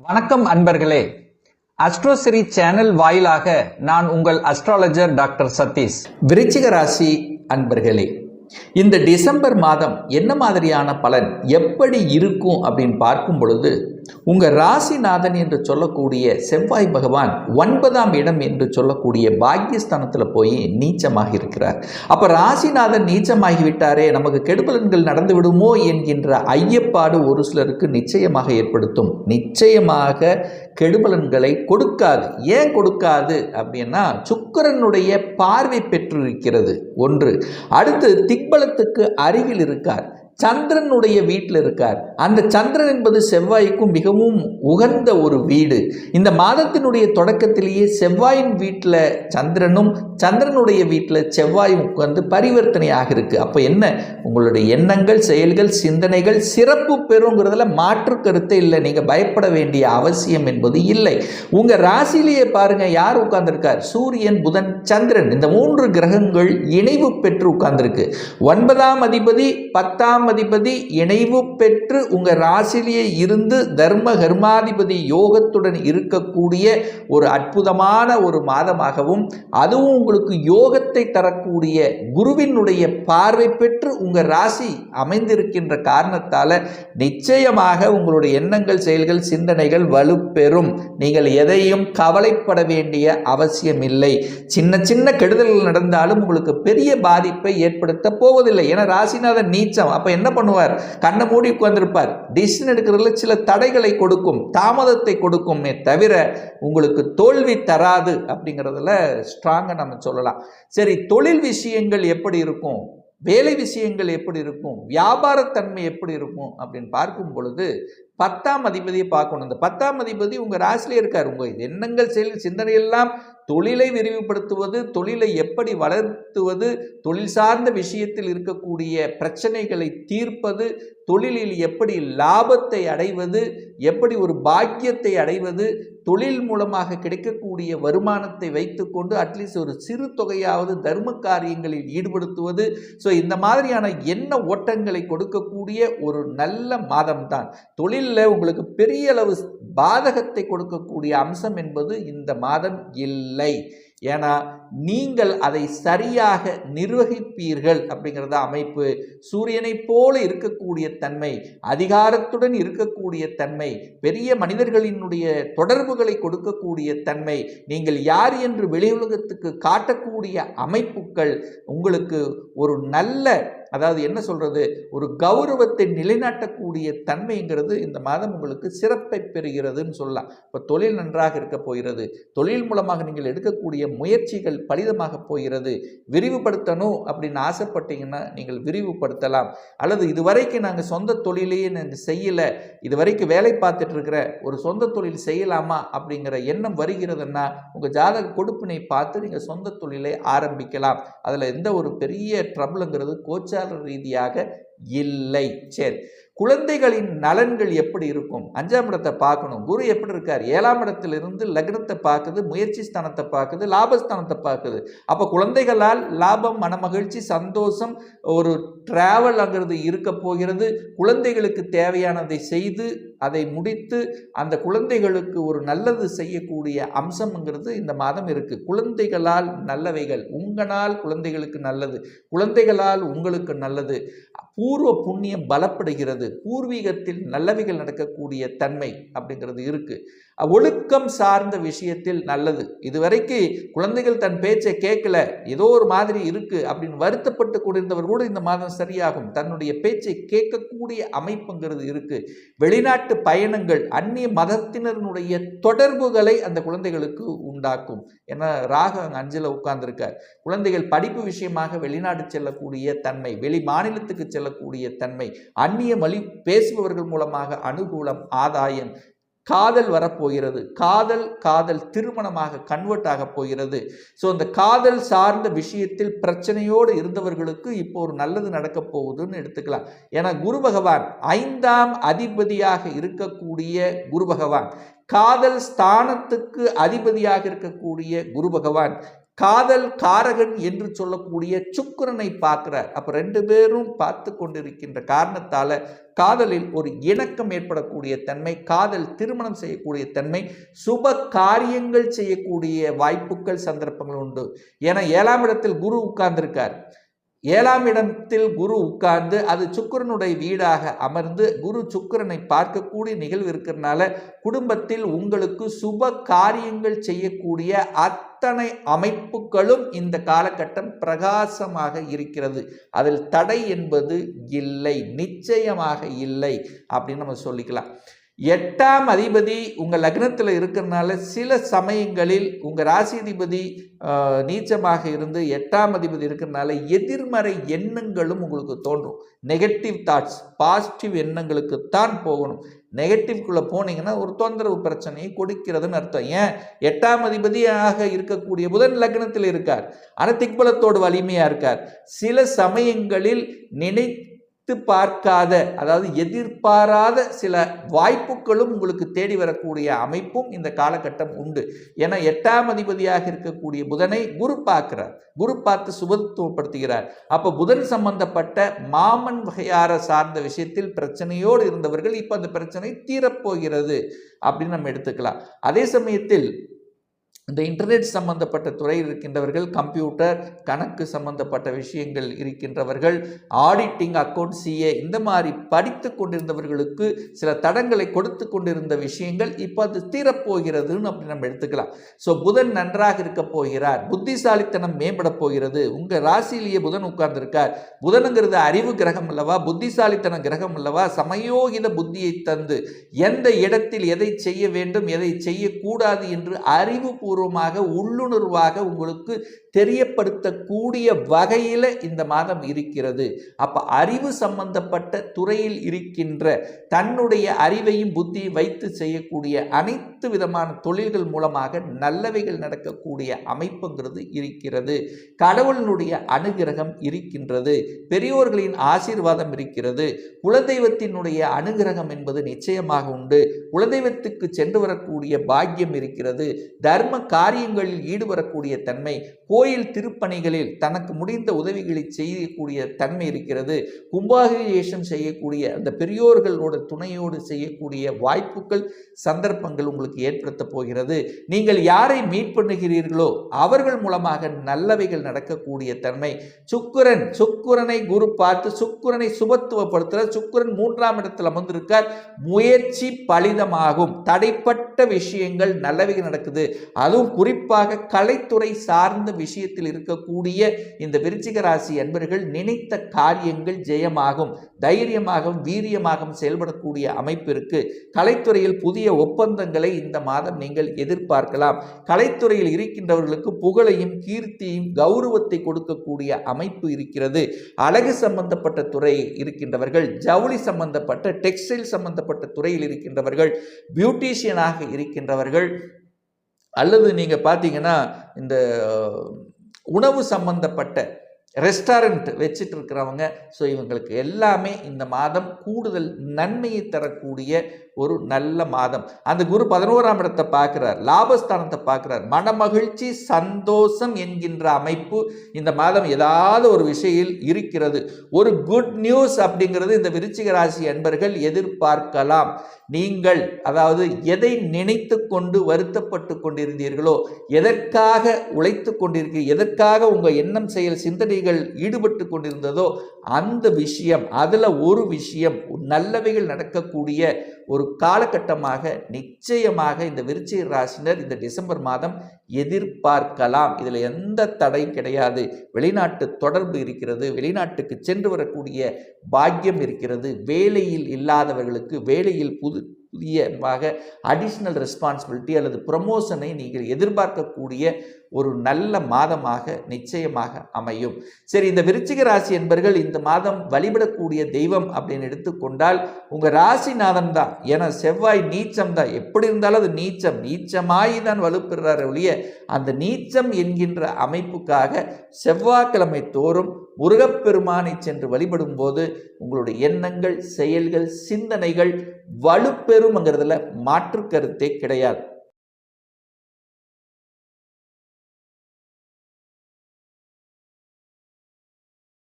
வணக்கம் அன்பர்களே. அஸ்ட்ரோசிரி சேனல் வாயிலாக நான் உங்கள் அஸ்ட்ராலஜர் டாக்டர் சதீஷ். விருச்சிக ராசி அன்பர்களே, இந்த டிசம்பர் மாதம் என்ன மாதிரியான பலன் எப்படி இருக்கும் அப்படின்னு பார்க்கும் பொழுது, உங்கள் ராசிநாதன் என்று சொல்லக்கூடிய செவ்வாய் பகவான் 9ஆம் இடம் என்று சொல்லக்கூடிய பாக்கியஸ்தானத்தில் போய் நீச்சமாக இருக்கிறார். அப்போ ராசிநாதன் நீச்சமாகி விட்டாரே, நமக்கு கெடுபலன்கள் நடந்து விடுமோ என்கின்ற ஐயப்பாடு ஒரு சிலருக்கு நிச்சயமாக ஏற்படுத்தும். நிச்சயமாக கெடுபலன்களை கொடுக்காது. ஏன் கொடுக்காது அப்படின்னா, சுக்கிரனுடைய பார்வை பெற்றிருக்கிறது ஒன்று. அடுத்து திக்பலத்துக்கு அருகில் இருக்கார், சந்திரனுடைய வீட்டில் இருக்கார். அந்த சந்திரன் என்பது செவ்வாய்க்கும் மிகவும் உகந்த ஒரு வீடு. இந்த மாதத்தினுடைய தொடக்கத்திலேயே செவ்வாயின் வீட்டில் சந்திரனும் சந்திரனுடைய வீட்டில் செவ்வாயும் உட்கார்ந்து பரிவர்த்தனையாக இருக்குது. அப்போ என்ன, உங்களுடைய எண்ணங்கள், செயல்கள், சிந்தனைகள் சிறப்பு பெறுங்கிறதுல மாற்று கருத்தே இல்லை. நீங்கள் பயப்பட வேண்டிய அவசியம் என்பது இல்லை. உங்கள் ராசியிலேயே பாருங்கள், யார் உட்கார்ந்துருக்கார்? சூரியன், புதன், சந்திரன், இந்த 3 கிரகங்கள் இணைவு பெற்று உட்கார்ந்துருக்கு. 9ஆம் அதிபதி 10ஆம் அதிபதி இணைவு பெற்று உங்க ராசியிலேயே இருந்து தர்ம கர்மாதிபதி யோகத்துடன் இருக்கக்கூடிய ஒரு அற்புதமான ஒரு மாதமாகவும், அதுவும் உங்களுக்கு யோகத்தை தரக்கூடிய குருவினுடைய பார்வை பெற்று உங்க ராசி அமைந்திருக்கின்ற காரணத்தால நிச்சயமாக உங்களுடைய எண்ணங்கள், செயல்கள், சிந்தனைகள் வலுப்பெறும். நீங்கள் எதையும் கவலைப்பட வேண்டிய அவசியம் இல்லை. சின்ன சின்ன கெடுதல்கள் நடந்தாலும் உங்களுக்கு பெரிய பாதிப்பை ஏற்படுத்த போவதில்லை. ஏன்னா ராசிநாதன் நீச்சம். அப்ப என்ன பண்ணுவார்? கண்ணை மூடி உட்கார்ந்திருப்பார். டிசிஷன் எடுக்கிறதுல சில தடைகளை கொடுக்கும், தாமதத்தை கொடுக்குமே தவிர உங்களுக்கு தோல்வி தராது அப்படிங்கிறதுல ஸ்ட்ராங்கா நம்ம சொல்லலாம். சரி, தொழில் விஷயங்கள் எப்படி இருக்கும், வேலை விஷயங்கள் எப்படி இருக்கும், வியாபாரத்தன்மை எப்படி இருக்கும் அப்படின்னு பார்க்கும் பொழுது 10ஆம் அதிபதியை பார்க்கணும். இந்த 10ஆம் அதிபதி உங்க ராசியிலே இருக்கார். உங்க எண்ணங்கள், செயல், சிந்தனை எல்லாம் தொழிலை விரிவுபடுத்துவது, தொழிலை எப்படி வளர்த்துவது, தொழில் சார்ந்த விஷயத்தில் இருக்கக்கூடிய பிரச்சனைகளை தீர்ப்பது, தொழிலில் எப்படி லாபத்தை அடைவது, எப்படி ஒரு பாக்கியத்தை அடைவது, தொழில் மூலமாக கிடைக்கக்கூடிய வருமானத்தை வைத்துக்கொண்டு அட்லீஸ்ட் ஒரு சிறு தொகையாவது தர்ம காரியங்களில் ஈடுபடுத்துவது. ஸோ இந்த மாதிரியான எண்ண ஓட்டங்களை கொடுக்கக்கூடிய ஒரு நல்ல மாதம்தான். தொழிலில் உங்களுக்கு பெரிய அளவு பாதகத்தை கொடுக்கக்கூடிய அம்சம் என்பது இந்த மாதம் இல்லை. ஏன்னா நீங்கள் அதை சரியாக நிர்வகிப்பீர்கள் அப்படிங்கிறத அமைப்பு. சூரியனை போல இருக்கக்கூடிய தன்மை, அதிகாரத்துடன் இருக்கக்கூடிய தன்மை, பெரிய மனிதர்களினுடைய தொடர்புகளை கொடுக்கக்கூடிய தன்மை, நீங்கள் யார் என்று வெளி உலகத்துக்கு காட்டக்கூடிய அமைப்புகள் உங்களுக்கு ஒரு நல்ல, அதாவது என்ன சொல்றது, ஒரு கௌரவத்தை நிலைநாட்டக்கூடிய தன்மைங்கிறது இந்த மாதம் உங்களுக்கு சிறப்பை பெறுகிறதுன்னு சொல்லலாம். இப்போ தொழில் நன்றாக இருக்க போகிறது. தொழில் மூலமாக நீங்கள் எடுக்கக்கூடிய முயற்சிகள் பலிதமாக போகிறது. விரிவுபடுத்தணும் அப்படின்னு ஆசைப்பட்டீங்கன்னா நீங்கள் விரிவுபடுத்தலாம். அல்லது இதுவரைக்கும் நாங்கள் சொந்த தொழிலையே நாங்கள் செய்யலை, இதுவரைக்கும் வேலை பார்த்துட்டு இருக்கிற ஒரு சொந்த தொழில் செய்யலாமா அப்படிங்கிற எண்ணம் வருகிறதுன்னா உங்கள் ஜாதக கொடுப்பினை பார்த்து நீங்கள் சொந்த தொழிலை ஆரம்பிக்கலாம். அதில் எந்த ஒரு பெரிய ட்ரபிளுங்கிறது கோச்சார ரீதியாக இல்லை. சரி, குழந்தைகளின் நலன்கள் எப்படி இருக்கும்? 5ஆம் இடத்தை பார்க்கணும். குரு எப்படி இருக்கார்? 7ஆம் இடத்திலிருந்து லக்னத்தை பார்க்குது, முயற்சி ஸ்தானத்தை பார்க்குது, லாபஸ்தானத்தை பார்க்குது. அப்போ குழந்தைகளால் லாபம், மனமகிழ்ச்சி, சந்தோஷம், ஒரு டிராவல்ங்கிறது இருக்க போகிறது. குழந்தைகளுக்கு தேவையானதை செய்து அதை முடித்து அந்த குழந்தைகளுக்கு ஒரு நல்லது செய்யக்கூடிய அம்சம்ங்கிறது இந்த மாதம் இருக்குது. குழந்தைகளால் நல்லவைகள், உங்களால் குழந்தைகளுக்கு நல்லது, குழந்தைகளால் உங்களுக்கு நல்லது, பூர்வ புண்ணியம் பலப்படுகிறது, பூர்வீகத்தில் நல்லவைகள் நடக்கக்கூடிய தன்மை அப்படிங்கிறது இருக்குது. ஒழுக்கம் சார்ந்த விஷயத்தில் நல்லது. இதுவரைக்கும் குழந்தைகள் தன் பேச்சை கேட்கல, ஏதோ ஒரு மாதிரி இருக்கு அப்படின்னு வருத்தப்பட்டு கொண்டிருந்தவர் கூட இந்த மாதம் சரியாகும். தன்னுடைய பேச்சை கேட்கக்கூடிய அமைப்புங்கிறது இருக்கு. வெளிநாட்டு பயணங்கள், அந்நிய மதத்தினருடைய தொடர்புகளை அந்த குழந்தைகளுக்கு உண்டாக்கும். ஏன்னா ராகு அங்கே 5ல் உட்கார்ந்துருக்கார். குழந்தைகள் படிப்பு விஷயமாக வெளிநாடு செல்லக்கூடிய தன்மை, வெளி மாநிலத்துக்கு செல்லக்கூடிய தன்மை, அந்நிய மொழி பேசுபவர்கள் மூலமாக அனுகூலம், ஆதாயம், காதல் வரப்போகிறது. காதல் திருமணமாக கன்வெர்ட் ஆக போகிறது. ஸோ அந்த காதல் சார்ந்த விஷயத்தில் பிரச்சனையோடு இருந்தவர்களுக்கு இப்போ ஒரு நல்லது நடக்க போகுதுன்னு எடுத்துக்கலாம். ஏன்னா குரு பகவான் 5ஆம் அதிபதியாக இருக்கக்கூடிய குரு பகவான், காதல் ஸ்தானத்துக்கு அதிபதியாக இருக்கக்கூடிய குரு பகவான் காதல் காரகன் என்று சொல்லக்கூடிய சுக்கிரனை பார்க்கிறார். அப்ப 2 பேரும் பார்த்து கொண்டிருக்கின்ற காரணத்தால காதலில் ஒரு இணக்கம் ஏற்படக்கூடிய தன்மை, காதல் திருமணம் செய்யக்கூடிய தன்மை, சுப காரியங்கள் செய்யக்கூடிய வாய்ப்புகள் சந்தர்ப்பங்கள் உண்டு. ஏன்னா 7ஆம் இடத்தில் குரு உட்கார்ந்திருக்கார். 7ஆம் இடத்தில் குரு உட்கார்ந்து அது சுக்கிரனுடைய வீடாக அமர்ந்து குரு சுக்கிரனை பார்க்கக்கூடிய நிகழ்வு இருக்கிறதுனால குடும்பத்தில் உங்களுக்கு சுப காரியங்கள் செய்யக்கூடிய அத்தனை அமைப்புகளும் இந்த காலகட்டம் பிரகாசமாக இருக்கிறது. அதில் தடை என்பது இல்லை, நிச்சயமாக இல்லை அப்படின்னு நம்ம சொல்லிக்கலாம். 8ஆம் அதிபதி உங்கள் லக்னத்தில் இருக்கிறதுனால சில சமயங்களில் உங்கள் ராசிதிபதி நீச்சமாக இருந்து 8ஆம் அதிபதி இருக்கிறதுனால எதிர்மறை எண்ணங்களும் உங்களுக்கு தோன்றும். நெகட்டிவ் தாட்ஸ், பாசிட்டிவ் எண்ணங்களுக்கு தான் போகணும். நெகட்டிவ்குள்ளே போனீங்கன்னா ஒரு தொந்தரவு பிரச்சனையை கொடுக்கிறதுன்னு அர்த்தம். ஏன் 8ஆம் அதிபதியாக இருக்கக்கூடிய புதன் லக்னத்தில் இருக்கார், ஆனால் திக்பலத்தோடு வலிமையாக இருக்கார். சில சமயங்களில் பார்க்காத, அதாவது எதிர்பாராத சில வாய்ப்புகளும் உங்களுக்கு தேடி வரக்கூடிய அமைப்பும் இந்த காலகட்டம் உண்டு. ஏன்னா 8ஆம் அதிபதியாக இருக்கக்கூடிய புதனை குரு பார்க்கிறார், குரு பார்த்து சுபத்துவப்படுத்துகிறார். அப்ப புதன் சம்பந்தப்பட்ட மாமன் வகையார சார்ந்த விஷயத்தில் பிரச்சனையோடு இருந்தவர்கள் இப்ப அந்த பிரச்சனை தீரப்போகிறது அப்படின்னு நம்ம எடுத்துக்கலாம். அதே சமயத்தில் இந்த இன்டர்நெட் சம்பந்தப்பட்ட துறையில் இருக்கின்றவர்கள், கம்ப்யூட்டர் கணக்கு சம்பந்தப்பட்ட விஷயங்கள் இருக்கின்றவர்கள், ஆடிட்டிங், அக்கௌண்ட், சிஏ இந்த மாதிரி படித்து கொண்டிருந்தவர்களுக்கு சில தடங்களை கொடுத்து கொண்டிருந்த விஷயங்கள் இப்போ அது தீரப்போகிறதுன்னு அப்படி நம்ம எடுத்துக்கலாம். ஸோ புதன் நன்றாக இருக்க போகிறார், புத்திசாலித்தனம் மேம்பட போகிறது. உங்கள் ராசியிலேயே புதன் உட்கார்ந்திருக்கார். புதனுங்கிறது அறிவு கிரகம் அல்லவா, புத்திசாலித்தன கிரகம் அல்லவா, சமயோகித புத்தியை தந்து எந்த இடத்தில் எதை செய்ய வேண்டும் எதை செய்யக்கூடாது என்று அறிவு உள்ளுணர்வாக உங்களுக்கு தெரியப்படுத்தக்கூடிய வகையில் இந்த மாதம் இருக்கிறது. அப்ப அறிவு சம்பந்தப்பட்ட துறையில் இருக்கின்ற தன்னுடைய அறிவையும் புத்தியும் வைத்து செய்யக்கூடிய அனைத்து விதமான தொழில்கள் மூலமாக நல்லவைகள் நடக்கக்கூடிய அமைப்புங்கிறது இருக்கிறது. கடவுளினுடைய அனுகிரகம் இருக்கின்றது, பெரியோர்களின் ஆசீர்வாதம் இருக்கிறது, குலதெய்வத்தினுடைய அனுகிரகம் என்பது நிச்சயமாக உண்டு. குலதெய்வத்துக்கு சென்று வரக்கூடிய பாக்கியம் இருக்கிறது. தர்ம காரியங்களில் ஈடுபடக்கூடிய தன்மை, கோயில் திருப்பணிகளில் தனக்கு முடிந்த உதவிகளை செய்யக்கூடிய தன்மை இருக்கிறது. கும்பாபிஷேகம் செய்யக்கூடிய அந்த பெரியோர்களோட துணையோடு செய்யக்கூடிய வாய்ப்புகள் சந்தர்ப்பங்கள் உங்களுக்கு ஏற்படுத்த போகிறது. நீங்கள் யாரை மீட் பண்ணுகிறீர்களோ அவர்கள் மூலமாக நல்லவைகள் நடக்கக்கூடிய தன்மை. சுக்கிரனை குரு பார்த்து சுக்கிரனை சுபத்துவப்படுத்துற சுக்கிரன் 3ஆம் இடத்தில் அமர்ந்திருக்கார். முயற்சி பலிதமாகும், தடைப்பட்ட விஷயங்கள் நல்லவைகள் நடக்குது. அதுவும் குறிப்பாக கலைத்துறை சார்ந்த விஷயத்தில் இருக்கக்கூடிய இந்த விருச்சிக ராசி அன்பர்கள் நினைத்த காரியங்கள் ஜெயமாகும், தைரியமாகவும் வீரியமாகவும் செயல்படக்கூடிய அமைப்பு இருக்கு. கலைத்துறையில் புதிய ஒப்பந்தங்களை இந்த மாதம் நீங்கள் எதிர்பார்க்கலாம். கலைத்துறையில் இருக்கின்றவர்களுக்கு புகழையும் கீர்த்தியும் கௌரவத்தை கொடுக்கக்கூடிய அமைப்பு இருக்கிறது. அழகு சம்பந்தப்பட்ட துறை இருக்கின்றவர்கள், ஜவுளி சம்பந்தப்பட்ட டெக்ஸ்டைல் சம்பந்தப்பட்ட துறையில் இருக்கின்றவர்கள், பியூட்டிஷியனாக இருக்கின்றவர்கள், அல்லது நீங்கள் பார்த்தீங்கன்னா இந்த உணவு சம்பந்தப்பட்ட ரெஸ்டாரண்ட் வச்சுட்டு இருக்கிறவங்க, ஸோ இவங்களுக்கு எல்லாமே இந்த மாதம் கூடுதல் நன்மையை தரக்கூடிய ஒரு நல்ல மாதம். அந்த குரு 11ஆம் இடத்தை பார்க்கிறார், லாபஸ்தானத்தை பார்க்கிறார். மனமகிழ்ச்சி, சந்தோஷம் என்கின்ற அமைப்பு இந்த மாதம் ஏதாவது ஒரு விஷயம் இருக்கிறது. ஒரு குட் நியூஸ் அப்படிங்கிறது இந்த விருச்சிக ராசி அன்பர்கள் எதிர்பார்க்கலாம். நீங்கள் அதாவது எதை நினைத்து கொண்டு வருத்தப்பட்டு கொண்டிருந்தீர்களோ, எதற்காக உழைத்து கொண்டிருக்கிறீர்கள், எதற்காக உங்கள் எண்ணம் செயல் சிந்தனைகள் ஈடுபட்டு கொண்டிருந்ததோ அந்த விஷயம், அதில் ஒரு விஷயம் நல்லவைகள் நடக்கக்கூடிய ஒரு காலகட்டமாக நிச்சயமாக இந்த விருச்சிக ராசினர் இந்த டிசம்பர் மாதம் எதிர்பார்க்கலாம். இதில் எந்த தடையும் கிடையாது. வெளிநாட்டு தொடர்பு இருக்கிறது, வெளிநாட்டுக்கு சென்று வரக்கூடிய பாக்கியம் இருக்கிறது. வேலையில் இல்லாதவர்களுக்கு வேலையில் புதியமாக அடிஷ்னல் ரெஸ்பான்சிபிலிட்டி அல்லது ப்ரமோஷனை நீங்கள் எதிர்பார்க்கக்கூடிய ஒரு நல்ல மாதமாக நிச்சயமாக அமையும். சரி, இந்த விருச்சிக ராசி என்பர்கள் இந்த மாதம் வழிபடக்கூடிய தெய்வம் அப்படின்னு எடுத்துக்கொண்டால் உங்கள் ராசிநாதன் தான். ஏன்னா செவ்வாய் நீச்சம் தான், எப்படி இருந்தாலும் அது நீச்சமாகி தான் வலுப்பெறார் ஒழிய அந்த நீச்சம் என்கின்ற அமைப்புக்காக செவ்வாய்க்கிழமை தோறும் முருகப்பெருமானை சென்று வழிபடும் போது உங்களுடைய எண்ணங்கள், செயல்கள், சிந்தனைகள் வலுப்பெறும்ங்கிறதுல மாற்று கருத்தே கிடையாது.